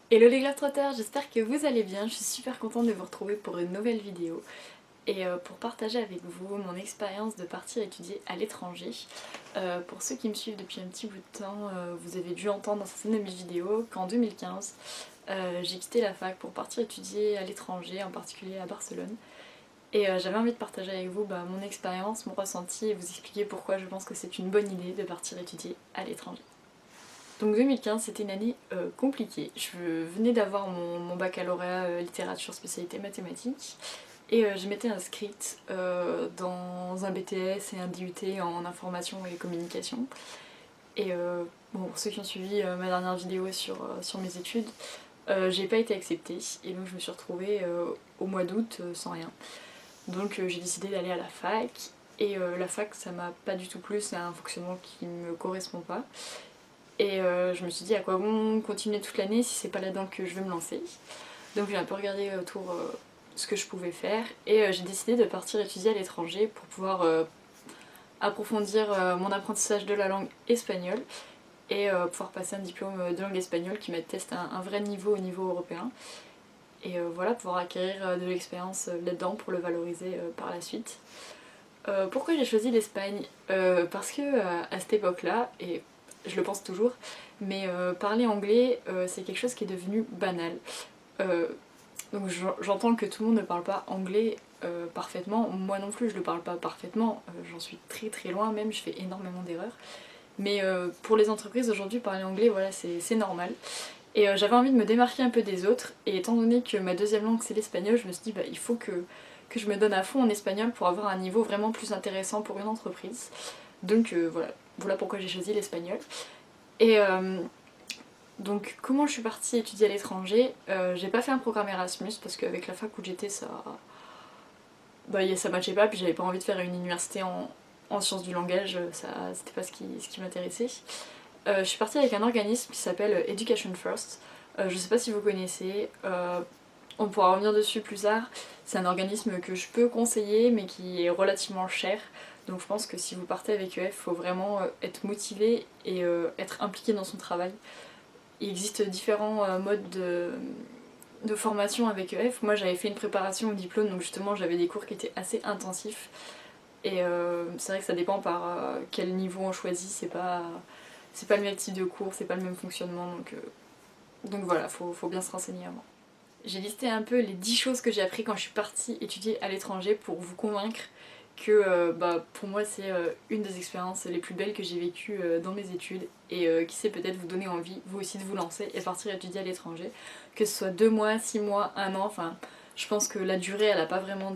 Hello les Globetrotters, j'espère que vous allez bien, je suis super contente de vous retrouver pour une nouvelle vidéo et pour partager avec vous mon expérience de partir étudier à l'étranger. Pour ceux qui me suivent depuis un petit bout de temps, vous avez dû entendre dans certaines de mes vidéos qu'en 2015 j'ai quitté la fac pour partir étudier à l'étranger, en particulier à Barcelone. Et j'avais envie de partager avec vous mon expérience, mon ressenti et vous expliquer pourquoi je pense que c'est une bonne idée de partir étudier à l'étranger. Donc 2015 c'était une année compliquée. Je venais d'avoir mon baccalauréat littérature spécialité mathématiques et je m'étais inscrite dans un BTS et un DUT en information et communication. Et bon, pour ceux qui ont suivi ma dernière vidéo sur mes études, j'ai pas été acceptée et donc je me suis retrouvée au mois d'août sans rien. Donc j'ai décidé d'aller à la fac et la fac ça m'a pas du tout plu, c'est un fonctionnement qui me correspond pas. Et je me suis dit à quoi bon continuer toute l'année si c'est pas là-dedans que je vais me lancer. Donc j'ai un peu regardé autour ce que je pouvais faire et j'ai décidé de partir étudier à l'étranger pour pouvoir approfondir mon apprentissage de la langue espagnole et pouvoir passer un diplôme de langue espagnole qui m'atteste un vrai niveau au niveau européen. Et voilà, pouvoir acquérir de l'expérience là-dedans pour le valoriser par la suite. Pourquoi j'ai choisi l'Espagne Parce que à cette époque-là, et je le pense toujours, mais parler anglais c'est quelque chose qui est devenu banal. Euh, donc j'entends que tout le monde ne parle pas anglais parfaitement, moi non plus je le parle pas parfaitement, j'en suis très très loin même, je fais énormément d'erreurs. Mais pour les entreprises aujourd'hui parler anglais voilà c'est normal. Et j'avais envie de me démarquer un peu des autres, et étant donné que ma deuxième langue c'est l'espagnol, je me suis dit il faut que je me donne à fond en espagnol pour avoir un niveau vraiment plus intéressant pour une entreprise. Donc voilà pourquoi j'ai choisi l'espagnol. Et donc comment je suis partie étudier à l'étranger, j'ai pas fait un programme Erasmus parce qu'avec la fac où j'étais ça matchait pas, puis j'avais pas envie de faire une université en sciences du langage, c'était pas ce qui m'intéressait. Je suis partie avec un organisme qui s'appelle Education First. Je sais pas si vous connaissez, on pourra revenir dessus plus tard. C'est un organisme que je peux conseiller mais qui est relativement cher. Donc je pense que si vous partez avec EF, il faut vraiment être motivé et être impliqué dans son travail. Il existe différents modes de formation avec EF. Moi j'avais fait une préparation au diplôme, donc justement j'avais des cours qui étaient assez intensifs. Et c'est vrai que ça dépend par quel niveau on choisit, c'est pas le même type de cours, c'est pas le même fonctionnement, donc voilà, faut bien se renseigner avant. J'ai listé un peu les 10 choses que j'ai appris quand je suis partie étudier à l'étranger pour vous convaincre que pour moi c'est une des expériences les plus belles que j'ai vécues dans mes études et qui sait peut-être vous donner envie vous aussi de vous lancer et partir étudier à l'étranger, que ce soit 2 mois, 6 mois, 1 an, enfin je pense que la durée elle a pas vraiment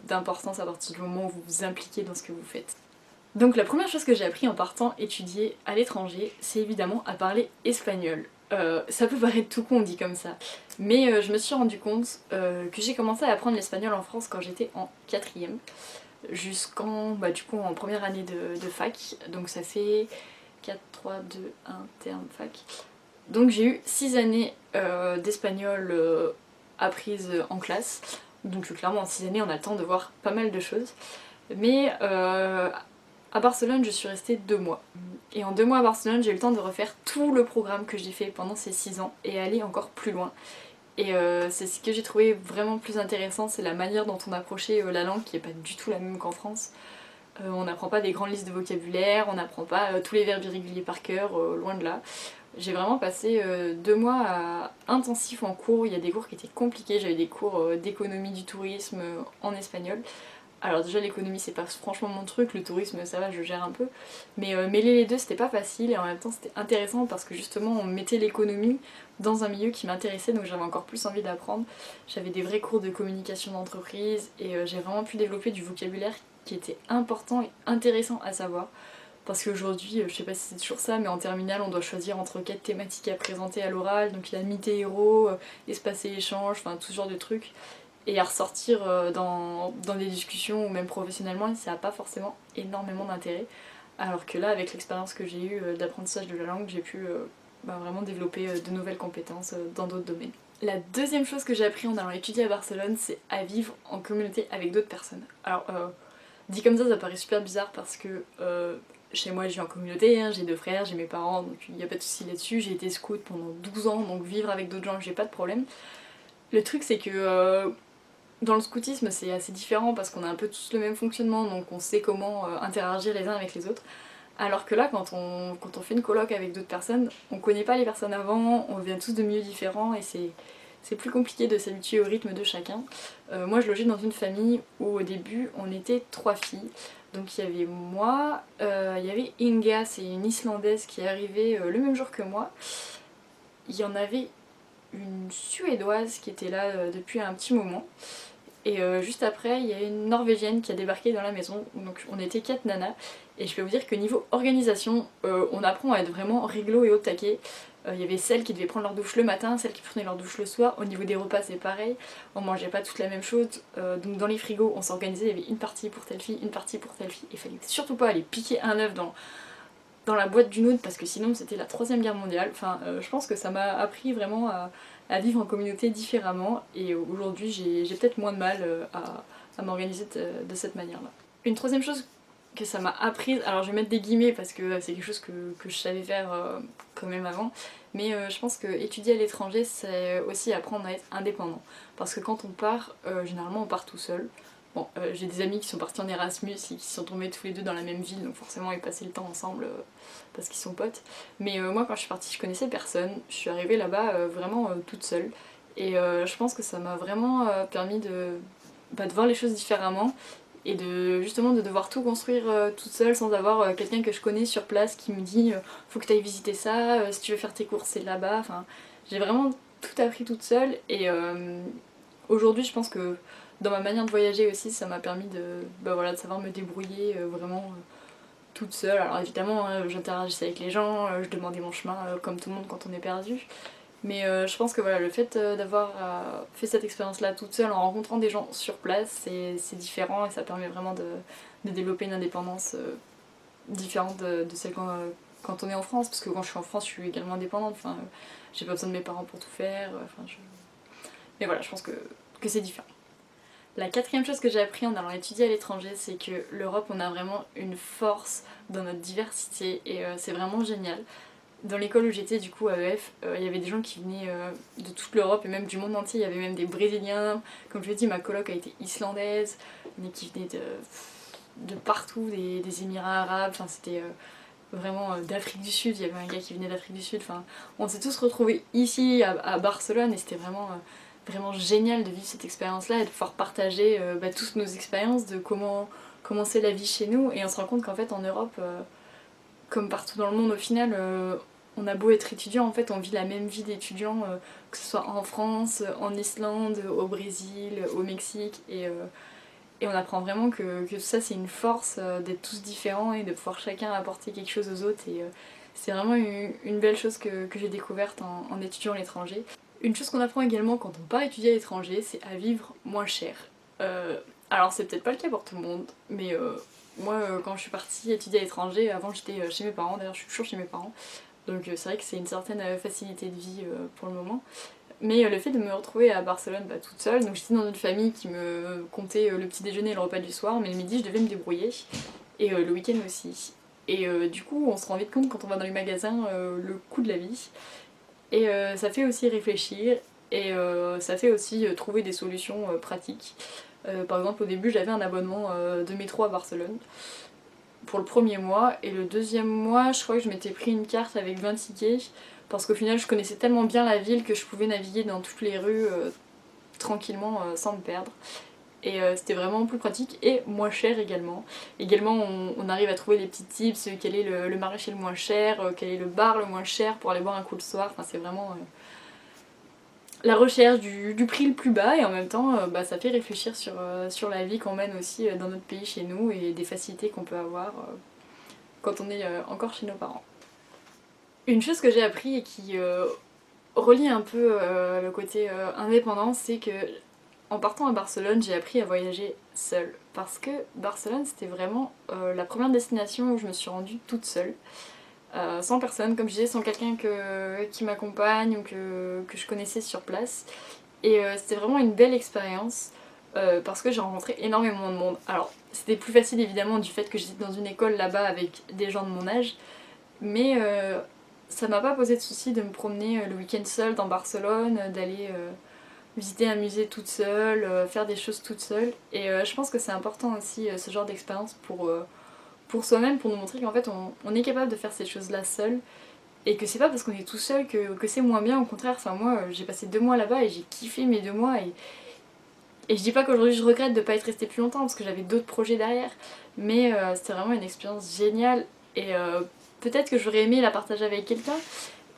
d'importance à partir du moment où vous vous impliquez dans ce que vous faites. Donc la première chose que j'ai appris en partant étudier à l'étranger, c'est évidemment à parler espagnol. Ça peut paraître tout con dit comme ça, mais je me suis rendu compte que j'ai commencé à apprendre l'espagnol en France quand j'étais en 4ème, jusqu'en du coup en première année de fac, donc ça fait 4, 3, 2, 1, terme fac. Donc j'ai eu 6 années d'espagnol apprises en classe, donc clairement en 6 années on a le temps de voir pas mal de choses, mais à Barcelone, je suis restée 2 mois. Et en 2 mois à Barcelone, j'ai eu le temps de refaire tout le programme que j'ai fait pendant ces 6 ans et aller encore plus loin. Et c'est ce que j'ai trouvé vraiment plus intéressant, c'est la manière dont on approchait la langue qui est pas du tout la même qu'en France. On n'apprend pas des grandes listes de vocabulaire, on n'apprend pas tous les verbes irréguliers par cœur, loin de là. J'ai vraiment passé 2 mois intensifs en cours, il y a des cours qui étaient compliqués, j'avais des cours d'économie du tourisme en espagnol. Alors déjà l'économie c'est pas franchement mon truc, le tourisme ça va je gère un peu, mais mêler les deux c'était pas facile et en même temps c'était intéressant parce que justement on mettait l'économie dans un milieu qui m'intéressait donc j'avais encore plus envie d'apprendre. J'avais des vrais cours de communication d'entreprise et j'ai vraiment pu développer du vocabulaire qui était important et intéressant à savoir. Parce qu'aujourd'hui, je sais pas si c'est toujours ça, mais en terminale on doit choisir entre 4 thématiques à présenter à l'oral, donc il y a mythe-héros, espace et échange, enfin tout ce genre de trucs et à ressortir dans des discussions ou même professionnellement, ça n'a pas forcément énormément d'intérêt. Alors que là, avec l'expérience que j'ai eue d'apprentissage de la langue, j'ai pu vraiment développer de nouvelles compétences dans d'autres domaines. La deuxième chose que j'ai appris en allant étudier à Barcelone, c'est à vivre en communauté avec d'autres personnes. Alors, dit comme ça paraît super bizarre parce que chez moi je vis en communauté, hein, j'ai 2 frères, j'ai mes parents, donc il n'y a pas de souci là-dessus. J'ai été scout pendant 12 ans, donc vivre avec d'autres gens j'ai pas de problème. Le truc c'est que dans le scoutisme c'est assez différent parce qu'on a un peu tous le même fonctionnement, donc on sait comment interagir les uns avec les autres. Alors que là quand on fait une coloc avec d'autres personnes, on connaît pas les personnes avant, on vient tous de milieux différents et c'est plus compliqué de s'habituer au rythme de chacun. Moi je logeais dans une famille où au début on était 3 filles. Donc il y avait moi, il y avait Inga, c'est une Islandaise qui est arrivée le même jour que moi. Il y en avait une Suédoise qui était là depuis un petit moment. Et juste après, il y a une Norvégienne qui a débarqué dans la maison, donc on était 4 nanas. Et je peux vous dire que niveau organisation, on apprend à être vraiment réglo et au taquet. Il y avait celles qui devaient prendre leur douche le matin, celles qui prenaient leur douche le soir. Au niveau des repas, c'est pareil. On mangeait pas toutes la même chose. Donc dans les frigos, on s'organisait. Il y avait une partie pour telle fille, une partie pour telle fille. Il fallait surtout pas aller piquer un œuf dans la boîte d'une autre parce que sinon c'était la troisième guerre mondiale. Enfin, je pense que ça m'a appris vraiment à vivre en communauté différemment. Et aujourd'hui, j'ai peut-être moins de mal à m'organiser de cette manière-là. Une troisième chose que ça m'a apprise, alors je vais mettre des guillemets parce que c'est quelque chose que je savais faire quand même avant, mais je pense que étudier à l'étranger c'est aussi apprendre à être indépendant. Parce que quand on part, généralement on part tout seul. Bon, j'ai des amis qui sont partis en Erasmus et qui sont tombés tous les deux dans la même ville, donc forcément ils passaient le temps ensemble parce qu'ils sont potes. Mais moi quand je suis partie je connaissais personne, je suis arrivée là-bas vraiment toute seule. Et je pense que ça m'a vraiment permis de voir les choses différemment et justement de devoir tout construire toute seule sans avoir quelqu'un que je connais sur place qui me dit faut que tu ailles visiter ça, si tu veux faire tes courses c'est là-bas. Enfin, j'ai vraiment tout appris toute seule et aujourd'hui je pense que dans ma manière de voyager aussi ça m'a permis de savoir me débrouiller vraiment toute seule. Alors évidemment j'interagissais avec les gens, je demandais mon chemin comme tout le monde quand on est perdu. Mais je pense que voilà, le fait d'avoir fait cette expérience-là toute seule en rencontrant des gens sur place, c'est différent et ça permet vraiment de développer une indépendance différente de celle quand on est en France. Parce que quand je suis en France, je suis également indépendante. Enfin, j'ai pas besoin de mes parents pour tout faire. Mais voilà, je pense que c'est différent. La quatrième chose que j'ai appris en allant étudier à l'étranger, c'est que l'Europe, on a vraiment une force dans notre diversité et c'est vraiment génial. Dans l'école où j'étais du coup à EF, il y avait des gens qui venaient de toute l'Europe et même du monde entier, il y avait même des Brésiliens, comme je l'ai dit ma coloc a été islandaise, mais qui venaient de partout, des Émirats arabes, enfin c'était vraiment d'Afrique du Sud, il y avait un gars qui venait d'Afrique du Sud, enfin on s'est tous retrouvés ici à Barcelone et c'était vraiment génial de vivre cette expérience là et de pouvoir partager toutes nos expériences de comment c'est la vie chez nous et on se rend compte qu'en fait en Europe comme partout dans le monde au final, on a beau être étudiant, en fait on vit la même vie d'étudiant, que ce soit en France, en Islande, au Brésil, au Mexique, et on apprend vraiment que tout ça c'est une force d'être tous différents et de pouvoir chacun apporter quelque chose aux autres, et c'est vraiment une belle chose que j'ai découverte en étudiant à l'étranger. Une chose qu'on apprend également quand on part étudier à l'étranger, c'est à vivre moins cher. Alors c'est peut-être pas le cas pour tout le monde, mais moi quand je suis partie étudier à l'étranger, avant j'étais chez mes parents, d'ailleurs je suis toujours chez mes parents, donc c'est vrai que c'est une certaine facilité de vie pour le moment. Mais le fait de me retrouver à Barcelone toute seule, donc j'étais dans une famille qui me comptait le petit déjeuner et le repas du soir, mais le midi je devais me débrouiller, et le week-end aussi. Et du coup on se rend vite compte quand on va dans les magasins le coût de la vie, et ça fait aussi réfléchir, et ça fait aussi trouver des solutions pratiques. Par exemple au début j'avais un abonnement de métro à Barcelone pour le premier mois, et le deuxième mois je crois que je m'étais pris une carte avec 20 tickets parce qu'au final je connaissais tellement bien la ville que je pouvais naviguer dans toutes les rues tranquillement sans me perdre. Et c'était vraiment plus pratique et moins cher également. Également on arrive à trouver des petits tips, quel est le maraîcher le moins cher, quel est le bar le moins cher pour aller boire un coup le soir, enfin c'est vraiment la recherche du prix le plus bas, et en même temps ça fait réfléchir sur la vie qu'on mène aussi dans notre pays chez nous et des facilités qu'on peut avoir quand on est encore chez nos parents. Une chose que j'ai appris et qui relie un peu le côté indépendant, c'est que en partant à Barcelone, j'ai appris à voyager seule. Parce que Barcelone, c'était vraiment la première destination où je me suis rendue toute seule. Sans personne, comme je disais, sans quelqu'un qui m'accompagne ou que je connaissais sur place. Et c'était vraiment une belle expérience parce que j'ai rencontré énormément de monde. Alors, C'était plus facile évidemment du fait que j'étais dans une école là-bas avec des gens de mon âge, mais ça m'a pas posé de soucis de me promener le week-end seule dans Barcelone, d'aller visiter un musée toute seule, faire des choses toute seule. Et je pense que c'est important aussi ce genre d'expérience pour soi-même, pour nous montrer qu'en fait on est capable de faire ces choses-là seul. Et que c'est pas parce qu'on est tout seul que c'est moins bien, au contraire. Enfin, moi j'ai passé 2 mois là-bas et j'ai kiffé mes 2 mois. Et je dis pas qu'aujourd'hui je regrette de pas être restée plus longtemps parce que j'avais d'autres projets derrière. Mais c'était vraiment une expérience géniale. Et peut-être que j'aurais aimé la partager avec quelqu'un.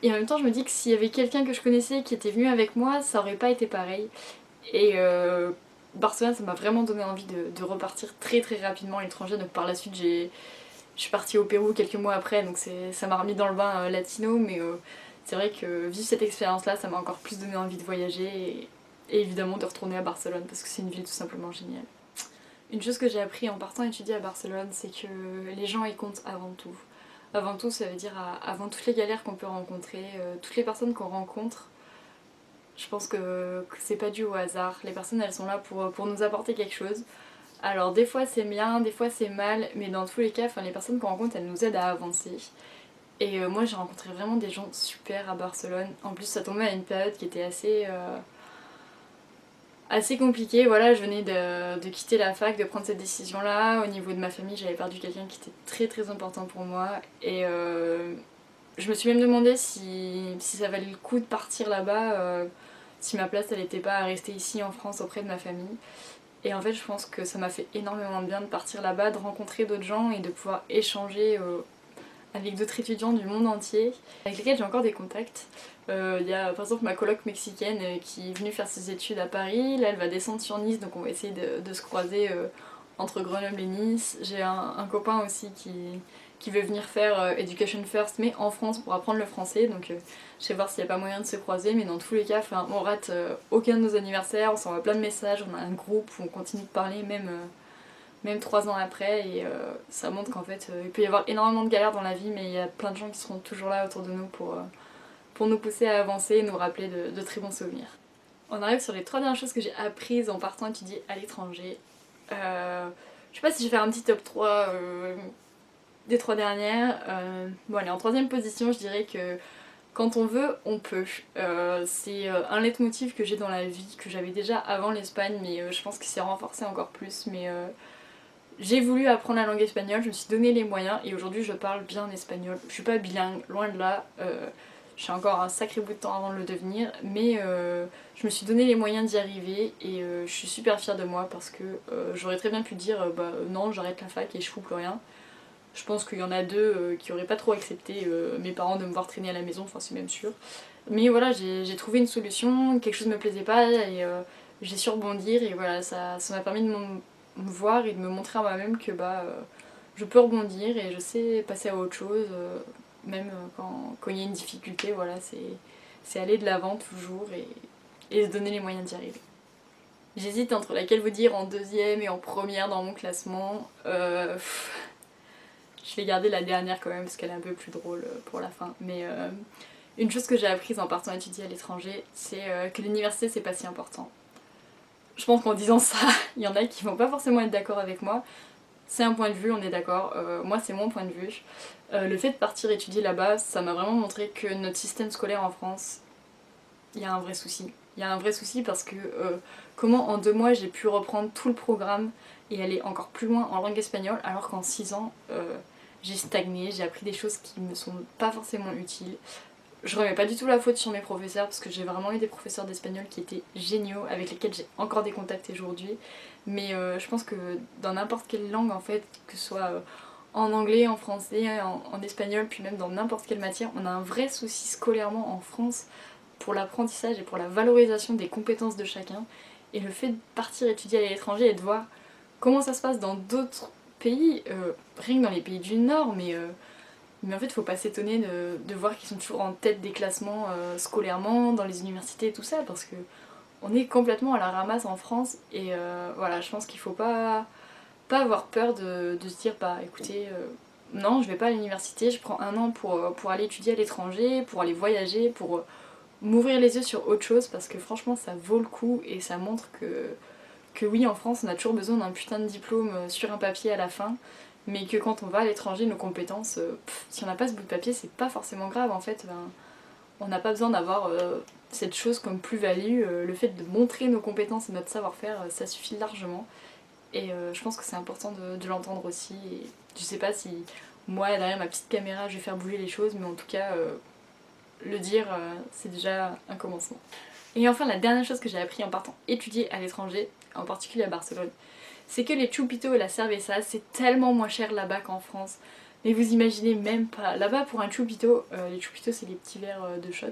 Et en même temps, je me dis que s'il y avait quelqu'un que je connaissais qui était venu avec moi, ça aurait pas été pareil. Et Barcelone, ça m'a vraiment donné envie de repartir très très rapidement à l'étranger. Donc par la suite, je suis partie au Pérou quelques mois après, donc ça m'a remis dans le bain latino. Mais c'est vrai que vivre cette expérience-là, ça m'a encore plus donné envie de voyager. Et évidemment de retourner à Barcelone parce que c'est une ville tout simplement géniale. Une chose que j'ai appris en partant étudier à Barcelone, c'est que les gens y comptent avant tout. Avant tout, ça veut dire avant toutes les galères qu'on peut rencontrer, toutes les personnes qu'on rencontre. Je pense que c'est pas dû au hasard. Les personnes, elles sont là pour nous apporter quelque chose. Alors des fois c'est bien, des fois c'est mal, mais dans tous les cas, les personnes qu'on rencontre, elles nous aident à avancer. Et moi j'ai rencontré vraiment des gens super à Barcelone. En plus ça tombait à une période qui était assez compliquée. Voilà, je venais de quitter la fac, de prendre cette décision là. Au niveau de ma famille, j'avais perdu quelqu'un qui était très très important pour moi. Et je me suis même demandé si ça valait le coup de partir là-bas, si ma place elle était pas à rester ici en France auprès de ma famille. Et en fait je pense que ça m'a fait énormément de bien de partir là-bas, de rencontrer d'autres gens et de pouvoir échanger avec d'autres étudiants du monde entier, avec lesquels j'ai encore des contacts. Il y a par exemple ma coloc mexicaine qui est venue faire ses études à Paris, là elle va descendre sur Nice, donc on va essayer de se croiser entre Grenoble et Nice. J'ai un copain aussi qui veut venir faire Education First mais en France pour apprendre le français, donc je vais voir s'il n'y a pas moyen de se croiser, mais dans tous les cas on rate aucun de nos anniversaires, on s'envoie plein de messages, on a un groupe où on continue de parler même 3 ans après, et ça montre qu'en fait il peut y avoir énormément de galères dans la vie, mais il y a plein de gens qui seront toujours là autour de nous pour nous pousser à avancer et nous rappeler de très bons souvenirs. On arrive sur les 3 dernières choses que j'ai apprises en partant étudier à l'étranger. Je sais pas si je vais faire un petit top 3 des 3 dernières. Bon allez, en 3ème position je dirais que quand on veut, on peut. C'est un leitmotiv que j'ai dans la vie, que j'avais déjà avant l'Espagne, mais je pense qu'il s'est renforcé encore plus. Mais j'ai voulu apprendre la langue espagnole, je me suis donné les moyens et aujourd'hui je parle bien espagnol. Je suis pas bilingue, loin de là. Je suis encore un sacré bout de temps avant de le devenir, mais je me suis donné les moyens d'y arriver et je suis super fière de moi parce que j'aurais très bien pu dire non, j'arrête la fac et je fous plus rien. Je pense qu'il y en a deux qui auraient pas trop accepté mes parents de me voir traîner à la maison, enfin c'est même sûr. Mais voilà, j'ai trouvé une solution, quelque chose me plaisait pas et j'ai su rebondir et voilà, ça m'a permis de me voir et de me montrer à moi-même que je peux rebondir et je sais passer à autre chose, même quand il y a une difficulté, voilà, c'est aller de l'avant toujours et se donner les moyens d'y arriver. J'hésite entre laquelle vous dire en 2ème et en 1ère dans mon classement. Je vais garder la dernière quand même parce qu'elle est un peu plus drôle pour la fin. Mais une chose que j'ai apprise en partant étudier à l'étranger, c'est que l'université c'est pas si important. Je pense qu'en disant ça, il y en a qui vont pas forcément être d'accord avec moi. C'est un point de vue, on est d'accord. Moi c'est mon point de vue. Le fait de partir étudier là-bas, ça m'a vraiment montré que notre système scolaire en France, il y a un vrai souci. Il y a un vrai souci parce que comment en 2 mois j'ai pu reprendre tout le programme et aller encore plus loin en langue espagnole alors qu'en 6 ans j'ai stagné, j'ai appris des choses qui me sont pas forcément utiles. Je remets pas du tout la faute sur mes professeurs parce que j'ai vraiment eu des professeurs d'espagnol qui étaient géniaux, avec lesquels j'ai encore des contacts aujourd'hui. Mais je pense que dans n'importe quelle langue en fait, que ce soit en anglais, en français, en espagnol, puis même dans n'importe quelle matière, on a un vrai souci scolairement en France pour l'apprentissage et pour la valorisation des compétences de chacun. Et le fait de partir étudier à l'étranger et de voir comment ça se passe dans d'autres pays, rien que dans les pays du Nord, mais en fait faut pas s'étonner de voir qu'ils sont toujours en tête des classements scolairement, dans les universités et tout ça, parce que on est complètement à la ramasse en France et voilà, je pense qu'il faut pas avoir peur de se dire écoutez, non je vais pas à l'université, je prends un an pour aller étudier à l'étranger, pour aller voyager, pour m'ouvrir les yeux sur autre chose parce que franchement ça vaut le coup et ça montre que oui en France on a toujours besoin d'un putain de diplôme sur un papier à la fin, mais que quand on va à l'étranger nos compétences, si on n'a pas ce bout de papier c'est pas forcément grave en fait, on n'a pas besoin d'avoir cette chose comme plus-value, le fait de montrer nos compétences et notre savoir-faire ça suffit largement. Et je pense que c'est important de l'entendre aussi. Et je sais pas si moi derrière ma petite caméra je vais faire bouger les choses, mais en tout cas le dire c'est déjà un commencement. Et enfin la dernière chose que j'ai appris en partant étudier à l'étranger, en particulier à Barcelone, c'est que les chupitos et la cerveza c'est tellement moins cher là-bas qu'en France. Mais vous imaginez même pas, là-bas pour un chupito, les chupitos c'est les petits verres de shot,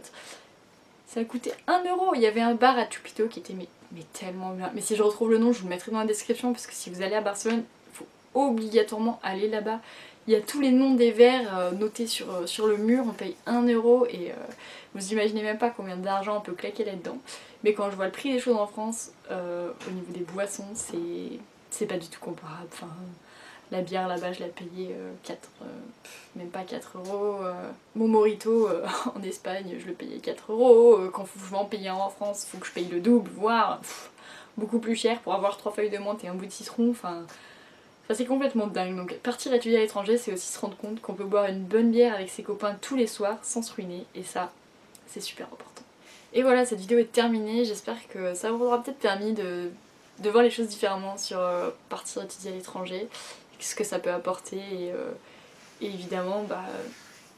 ça a coûté 1 €. Il y avait un bar à Chupito qui était mais tellement bien. Mais si je retrouve le nom, je vous le mettrai dans la description parce que si vous allez à Barcelone, il faut obligatoirement aller là-bas. Il y a tous les noms des verres notés sur le mur, on paye 1 € et vous imaginez même pas combien d'argent on peut claquer là-dedans. Mais quand je vois le prix des choses en France, au niveau des boissons, c'est pas du tout comparable. Enfin, la bière là-bas je l'ai payée même pas 4 €. Mon morito en Espagne je le payais 4 €. Quand je vais en payer un en France, il faut que je paye le double, voire beaucoup plus cher pour avoir 3 feuilles de menthe et un bout de citron. Enfin c'est complètement dingue. Donc partir étudier à l'étranger c'est aussi se rendre compte qu'on peut boire une bonne bière avec ses copains tous les soirs sans se ruiner. Et ça c'est super important. Et voilà, cette vidéo est terminée. J'espère que ça vous aura peut-être permis de voir les choses différemment sur partir étudier à l'étranger, ce que ça peut apporter et évidemment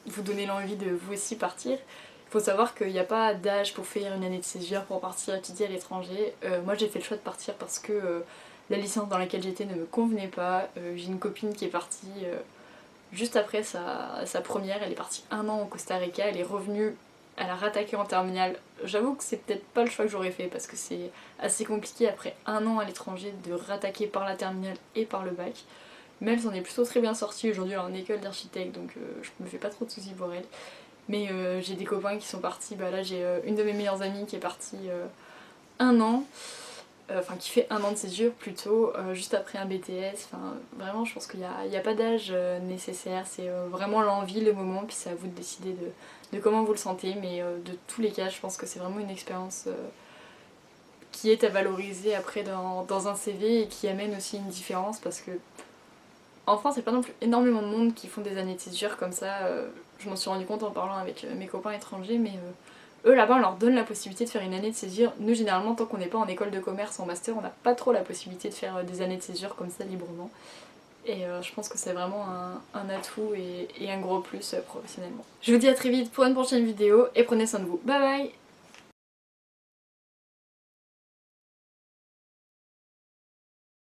vous donner l'envie de vous aussi partir. Il faut savoir qu'il n'y a pas d'âge pour faire une année de césure pour partir étudier à l'étranger. Moi j'ai fait le choix de partir parce que la licence dans laquelle j'étais ne me convenait pas. J'ai une copine qui est partie juste après sa première, elle est partie 1 an au Costa Rica, elle est revenue, elle a rattaqué en terminale. J'avoue que c'est peut-être pas le choix que j'aurais fait parce que c'est assez compliqué après 1 an à l'étranger de rattaquer par la terminale et par le bac. Mais elle s'en est plutôt très bien sortie, aujourd'hui elle est en école d'architecte donc je me fais pas trop de soucis pour elle. Mais j'ai des copains qui sont partis, là j'ai une de mes meilleures amies qui est partie 1 an, enfin qui fait 1 an de césure plutôt, juste après un BTS, enfin vraiment je pense qu'il n'y a pas d'âge nécessaire, c'est vraiment l'envie, le moment, puis c'est à vous de décider de comment vous le sentez, mais de tous les cas je pense que c'est vraiment une expérience qui est à valoriser après dans un CV et qui amène aussi une différence parce que en France, il n'y a pas non plus énormément de monde qui font des années de césure comme ça. Je m'en suis rendu compte en parlant avec mes copains étrangers, mais eux là-bas on leur donne la possibilité de faire une année de césure. Nous généralement tant qu'on n'est pas en école de commerce, en master, on n'a pas trop la possibilité de faire des années de césure comme ça librement. Et je pense que c'est vraiment un atout et un gros plus professionnellement. Je vous dis à très vite pour une prochaine vidéo et prenez soin de vous. Bye bye!